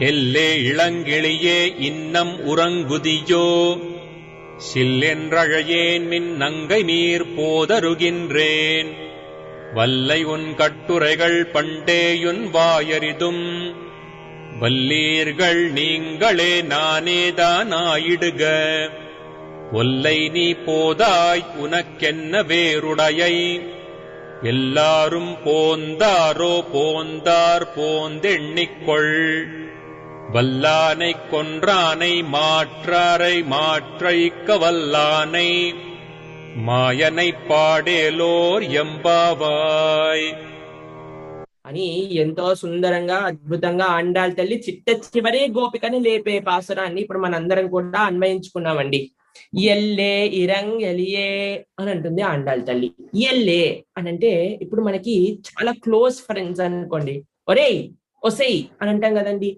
எல்லே இளங்கிளியே இன்னம் உறங்குதியோ சில்லென்றழையேன் மின் நங்கை நீர் போதருகின்றேன் வல்லை உன் கட்டுரைகள் பண்டேயுன் வாயறிதும் வல்லீர்கள் நீங்களே நானேதானாயிடுக ஒல்லை நீ போதாய் உனக்கென்ன வேறுடையை எல்லாரும் போந்தாரோ போந்தார் போந்தெண்ணிக்கொள் வல்லானைக் கொன்றானை மாற்றாரை மாற்றைக்க வல்லானை మాయనై పాడేలోర్ ఎంబావాయ్ అని ఎంతో సుందరంగా అద్భుతంగా ఆండాళ్ తల్లి చిట్ట చివరి గోపికని లేపే పాసురాన్ని ఇప్పుడు మనందరం కూడా అన్వయించుకున్నామండి. ఎల్లే ఇరంగ్ ఎలియే అని అంటుంది ఆండాళ్ తల్లి. ఎల్లే అని అంటే ఇప్పుడు మనకి చాలా క్లోజ్ ఫ్రెండ్స్ అనుకోండి, ఒరేయ్ ఒసేయ్ అని అంటాం కదండి.